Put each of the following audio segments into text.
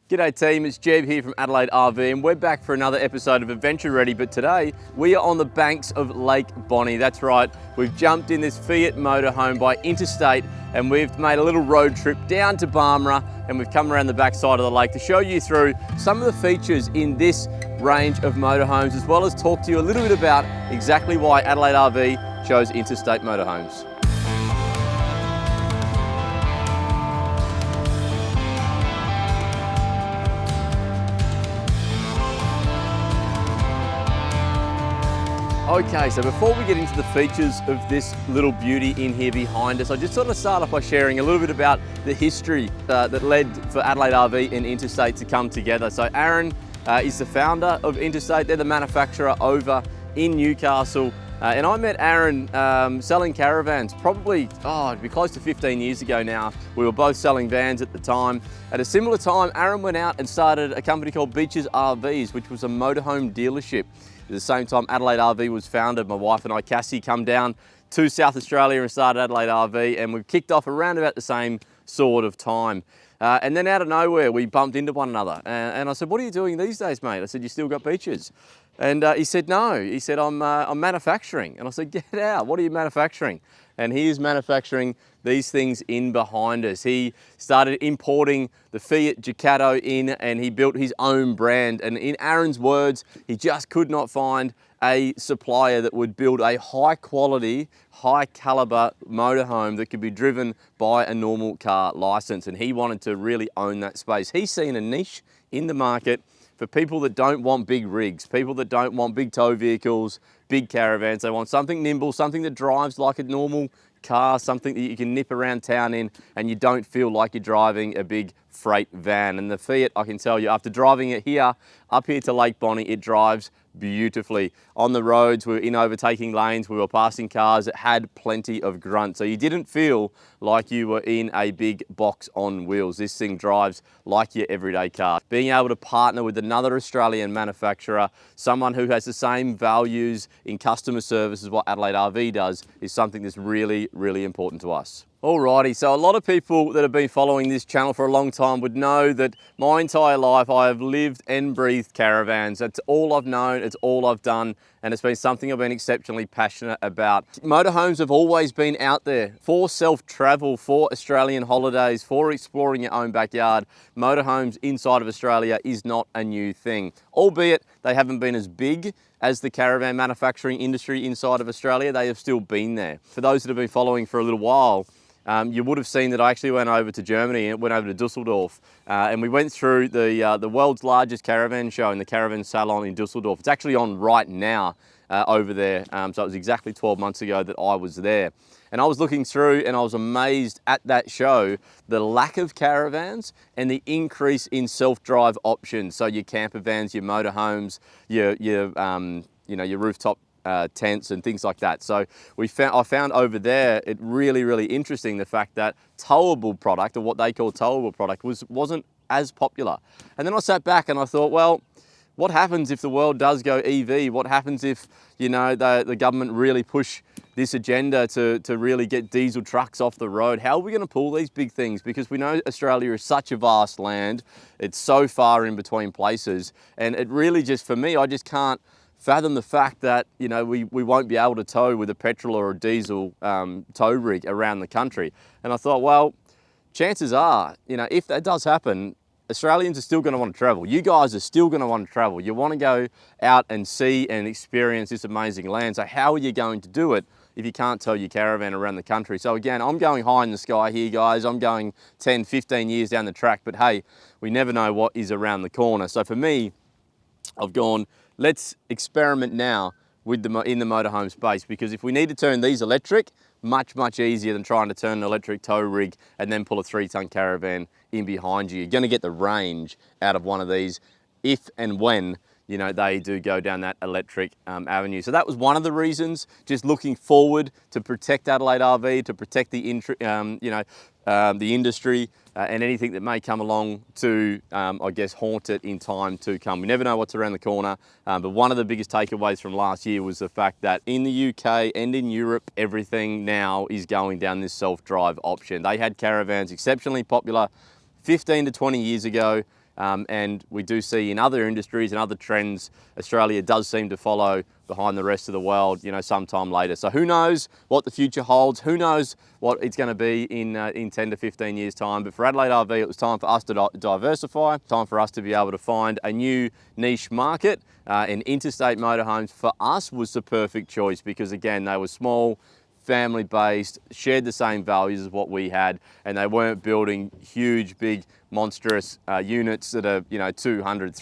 G'day team, it's Jeb here from Adelaide RV and we're back for another episode of Adventure Ready, but today we are on the banks of Lake Bonney. That's right, we've jumped in this Fiat motorhome by Interstate and we've made a little road trip down to Barmera and we've come around the back side of the lake to show you through some of the features in this range of motorhomes, as well as talk to you a little bit about exactly why Adelaide RV chose Interstate motorhomes. Okay, so before we get into the features of this little beauty in here behind us, I just sort of start off by sharing a little bit about the history that led for Adelaide RV and Interstate to come together. So Aaron is the founder of Interstate. They're the manufacturer over in Newcastle. And I met Aaron selling caravans probably, it'd be close to 15 years ago now. We were both selling vans at the time. At a similar time, Aaron went out and started a company called Beaches RVs, which was a motorhome dealership. At the same time Adelaide RV was founded, my wife and I, Cassie, come down to South Australia and started Adelaide RV, and we've kicked off around about the same sort of time. And then out of nowhere, we bumped into one another. And I said, "What are you doing these days, mate?" I said, "You still got beaches?" And he said, "No." He said, I'm manufacturing." And I said, "Get out, what are you manufacturing?" And he is manufacturing these things in behind us. He started importing the Fiat Ducato in and he built his own brand. And in Aaron's words, he just could not find a supplier that would build a high quality, high caliber motorhome that could be driven by a normal car license. And he wanted to really own that space. He's seen a niche in the market for people that don't want big rigs, people that don't want big tow vehicles, big caravans. They want something nimble, something that drives like a normal car, something that you can nip around town in and you don't feel like you're driving a big freight van. And the Fiat, I can tell you, after driving it here, up here to Lake Bonney, it drives beautifully. On the roads, we were in overtaking lanes, we were passing cars, it had plenty of grunt. So you didn't feel like you were in a big box on wheels. This thing drives like your everyday car. Being able to partner with another Australian manufacturer, someone who has the same values in customer service as what Adelaide RV does, is something that's really, really important to us. Alrighty, so a lot of people that have been following this channel for a long time would know that my entire life I have lived and breathed caravans. That's all I've known, it's all I've done, and it's been something I've been exceptionally passionate about. Motorhomes have always been out there for self-travel, for Australian holidays, for exploring your own backyard. Motorhomes inside of Australia is not a new thing, albeit they haven't been as big as the caravan manufacturing industry inside of Australia. They have still been there. For those that have been following for a little while, you would have seen that I actually went over to Germany and went over to Dusseldorf and we went through the world's largest caravan show in the Caravan Salon in Dusseldorf. It's actually on right now over there. So it was exactly 12 months ago that I was there. And I was looking through and I was amazed at that show, the lack of caravans and the increase in self-drive options. So your camper vans, your motorhomes, your rooftop tents and things like that. So I found over there it really, really interesting the fact that towable product, or what they call towable product, wasn't as popular. And then I sat back and I thought, well, what happens if the world does go EV? What happens if, the government really push this agenda to really get diesel trucks off the road? How are we going to pull these big things? Because we know Australia is such a vast land. It's so far in between places. And it really just, for me, I just can't fathom the fact that, we won't be able to tow with a petrol or a diesel tow rig around the country. And I thought, well, chances are, if that does happen, Australians are still going to want to travel. You guys are still going to want to travel. You want to go out and see and experience this amazing land. So how are you going to do it if you can't tow your caravan around the country? So again, I'm going high in the sky here, guys. I'm going 10, 15 years down the track, but hey, we never know what is around the corner. So for me, I've gone, let's experiment now with in the motorhome space, because if we need to turn these electric, much easier than trying to turn an electric tow rig and then pull a 3-ton caravan in behind you. You're going to get the range out of one of these if and when they do go down that electric avenue. So that was one of the reasons, just looking forward to protect Adelaide RV, to protect the industry and anything that may come along to, I guess, haunt it in time to come. We never know what's around the corner, but one of the biggest takeaways from last year was the fact that in the UK and in Europe, everything now is going down this self-drive option. They had caravans exceptionally popular 15 to 20 years ago. And we do see in other industries and other trends, Australia does seem to follow behind the rest of the world, you know, sometime later. So who knows what the future holds? Who knows what it's going to be in 10 to 15 years time? But for Adelaide RV, it was time for us to diversify, time for us to be able to find a new niche market. And interstate motorhomes for us was the perfect choice because again, they were small, family-based, shared the same values as what we had, and they weren't building huge, big, monstrous units that are, you know, $200,000,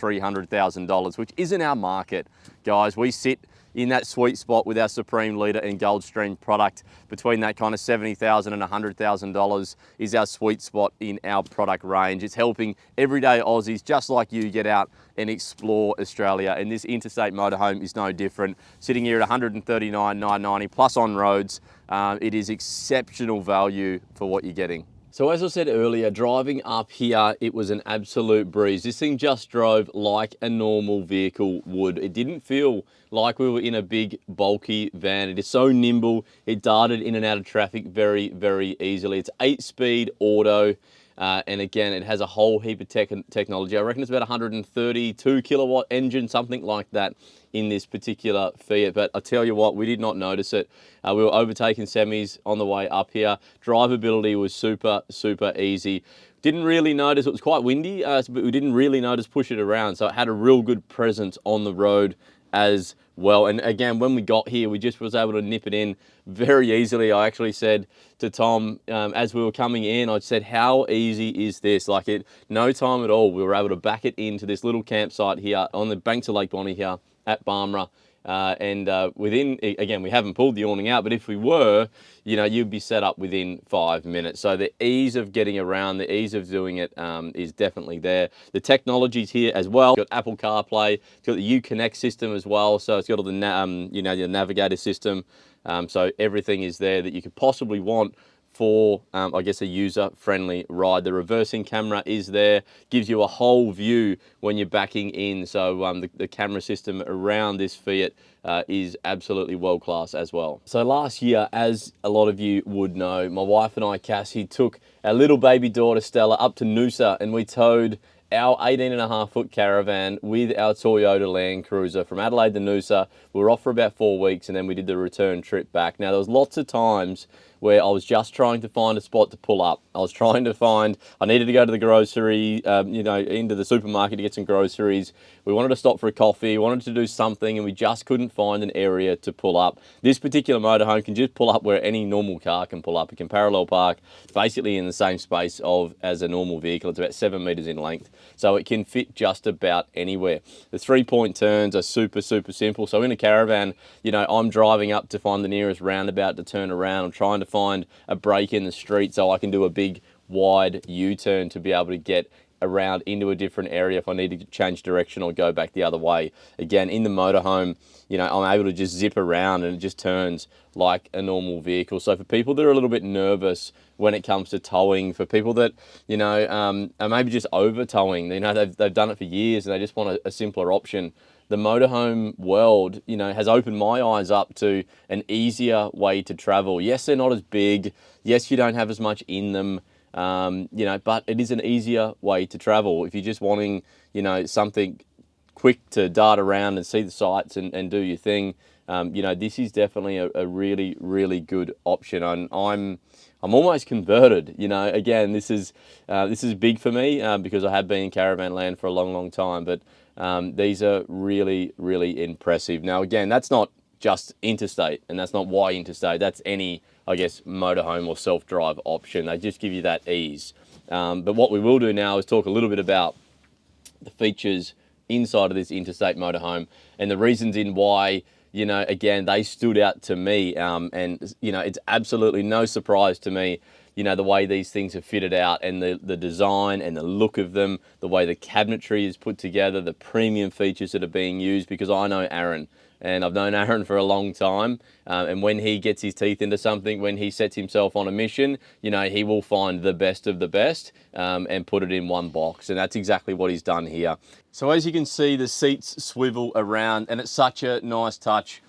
$300,000, which isn't our market, guys. We sit in that sweet spot with our Supreme Leader and Goldstream product. Between that kind of $70,000 and $100,000 is our sweet spot in our product range. It's helping everyday Aussies just like you get out and explore Australia. And this interstate motorhome is no different. Sitting here at $139,990 plus on roads, it is exceptional value for what you're getting. So as I said earlier, driving up here, it was an absolute breeze. This thing just drove like a normal vehicle would. It didn't feel like we were in a big, bulky van. It is so nimble. It darted in and out of traffic very, very easily. It's 8-speed auto. And again, it has a whole heap of technology. I reckon it's about 132 kilowatt engine, something like that in this particular Fiat. But I tell you what, we did not notice it. We were overtaking semis on the way up here. Drivability was super, super easy. Didn't really notice, it was quite windy, but we didn't really notice push it around. So it had a real good presence on the road as well. And again, when we got here, we just was able to nip it in very easily. I actually said to Tom, as we were coming in, I said, how easy is this? Like no time at all. We were able to back it into this little campsite here on the banks of Lake Bonney here at Barmera. Within, again, we haven't pulled the awning out, but if we were, you know, you'd be set up within 5 minutes. So the ease of getting around, the ease of doing it is definitely there. The technology's here as well. It's got Apple CarPlay, it's got the Uconnect system as well. So it's got all the, you know, your navigator system. So everything is there that you could possibly want for, I guess, a user-friendly ride. The reversing camera is there, gives you a whole view when you're backing in. So the camera system around this Fiat is absolutely world-class as well. So last year, as a lot of you would know, my wife and I, Cassie, took our little baby daughter, Stella, up to Noosa, and we towed our 18.5-foot caravan with our Toyota Land Cruiser from Adelaide to Noosa. We were off for about 4 weeks, and then we did the return trip back. Now, there was lots of times where I was just trying to find a spot to pull up. I was trying to find, I needed to go to the grocery, you know, into the supermarket to get some groceries. We wanted to stop for a coffee, wanted to do something, and we just couldn't find an area to pull up. This particular motorhome can just pull up where any normal car can pull up. It can parallel park basically in the same space as a normal vehicle. It's about 7 meters in length. So it can fit just about anywhere. The 3-point turns are super, super simple. So in a caravan, you know, I'm driving up to find the nearest roundabout to turn around. I'm trying to find a break in the street so I can do a big, wide U-turn to be able to get around into a different area if I need to change direction or go back the other way. Again, in the motorhome, you know, I'm able to just zip around and it just turns like a normal vehicle. So for people that are a little bit nervous when it comes to towing, for people that, you know, are maybe just over towing, you know, they've done it for years and they just want a simpler option, the motorhome world, you know, has opened my eyes up to an easier way to travel. Yes, they're not as big. Yes, you don't have as much in them. You know, but it is an easier way to travel. If you're just wanting, you know, something quick to dart around and see the sights and do your thing, you know, this is definitely a really, really good option. And I'm almost converted, you know. Again, this is big for me because I have been in caravan land for a long, long time, but these are really, really impressive. Now, again, that's not just interstate, and that's not why interstate. That's any, I guess, motorhome or self-drive option. They just give you that ease. But what we will do now is talk a little bit about the features inside of this interstate motorhome and the reasons in why, you know, again, they stood out to me. And, you know, it's absolutely no surprise to me, you know, the way these things are fitted out and the design and the look of them, the way the cabinetry is put together, the premium features that are being used, because I know Aaron. And I've known Aaron for a long time, and when he gets his teeth into something, when he sets himself on a mission, you know, he will find the best of the best and put it in one box, and that's exactly what he's done here. So as you can see, the seats swivel around, and it's such a nice touch.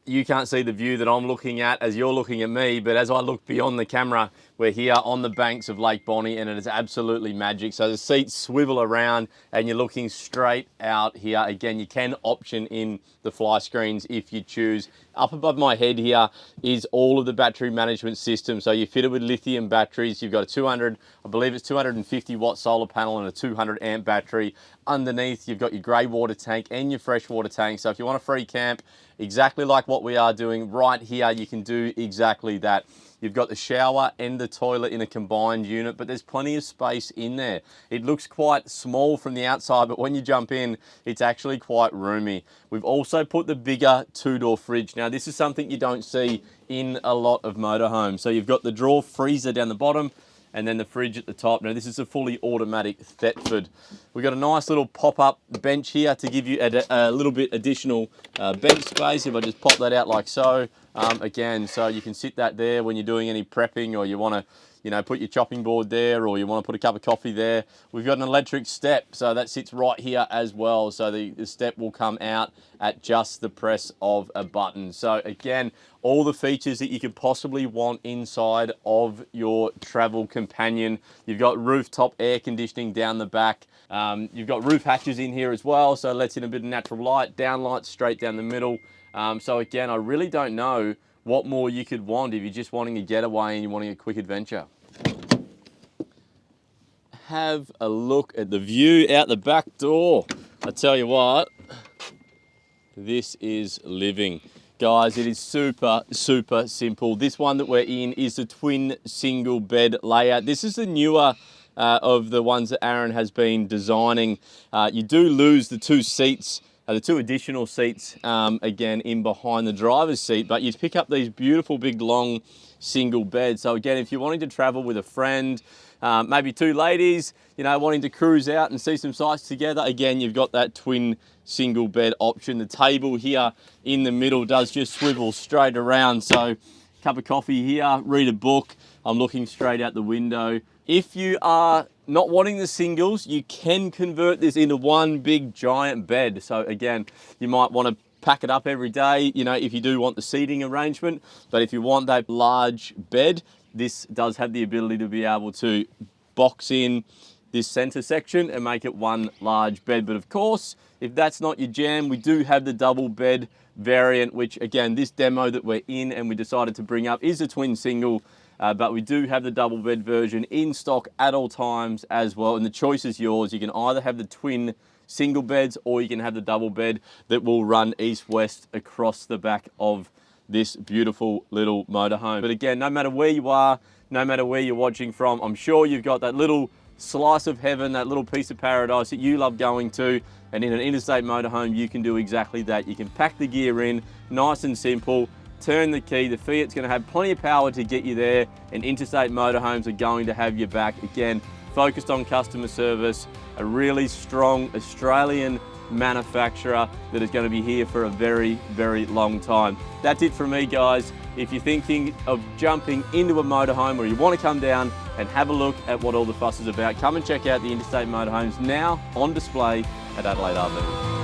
You can't see the view that I'm looking at as you're looking at me, but as I look beyond the camera, We're here on the banks of Lake Bonney and it is absolutely magic. So the seats swivel around and you're looking straight out here. Again, you can option in the fly screens if you choose. Up above my head here is all of the battery management system. So you're fitted with lithium batteries. You've got a 200, I believe it's 250 watt solar panel and a 200 amp battery. Underneath, you've got your grey water tank and your fresh water tank. So if you want a free camp, exactly like what we are doing right here, you can do exactly that. You've got the shower and the toilet in a combined unit, but there's plenty of space in there. It looks quite small from the outside, but when you jump in, it's actually quite roomy. We've also put the bigger 2-door fridge. Now, this is something you don't see in a lot of motorhomes. So you've got the drawer freezer down the bottom, and then the fridge at the top. Now this is a fully automatic Thetford. We've got a nice little pop-up bench here to give you a little bit additional bench space. If I just pop that out like so, again, so you can sit that there when you're doing any prepping, or you want to, you know, put your chopping board there, or you want to put a cup of coffee there. We've got an electric step, so that sits right here as well. So the step will come out at just the press of a button. So again, all the features that you could possibly want inside of your travel companion. You've got rooftop air conditioning down the back. You've got roof hatches in here as well, so it lets in a bit of natural light, down lights straight down the middle. So again, I really don't know what more you could want if you're just wanting a getaway and you're wanting a quick adventure. Have a look at the view out the back door. I tell you what, this is living. Guys, it is super, super simple. This one that we're in is the twin single bed layout. This is the newer of the ones that Aaron has been designing. You do lose the two seats, the two additional seats, again, in behind the driver's seat, but you pick up these beautiful, big, long single beds. So again, if you're wanting to travel with a friend, maybe two ladies, you know, wanting to cruise out and see some sights together, again, you've got that twin single bed option. The table here in the middle does just swivel straight around. So cup of coffee here, read a book. I'm looking straight out the window. If you are not wanting the singles, you can convert this into one big giant bed. So again, you might want to pack it up every day, you know, if you do want the seating arrangement. But if you want that large bed, this does have the ability to be able to box in this center section and make it one large bed. But of course, if that's not your jam, we do have the double bed variant, which again, this demo that we're in and we decided to bring up is a twin single, but we do have the double bed version in stock at all times as well. And the choice is yours. You can either have the twin single beds or you can have the double bed that will run east-west across the back of this beautiful little motorhome. But again, no matter where you are, no matter where you're watching from, I'm sure you've got that little slice of heaven, that little piece of paradise that you love going to. And in an interstate motorhome, you can do exactly that. You can pack the gear in, nice and simple, turn the key. The Fiat's going to have plenty of power to get you there, and interstate motorhomes are going to have your back. Again, focused on customer service, a really strong Australian manufacturer that is going to be here for a very, very long time. That's it from me, guys. If you're thinking of jumping into a motorhome, or you want to come down and have a look at what all the fuss is about, come and check out the Interstate Motorhomes now on display at Adelaide RV.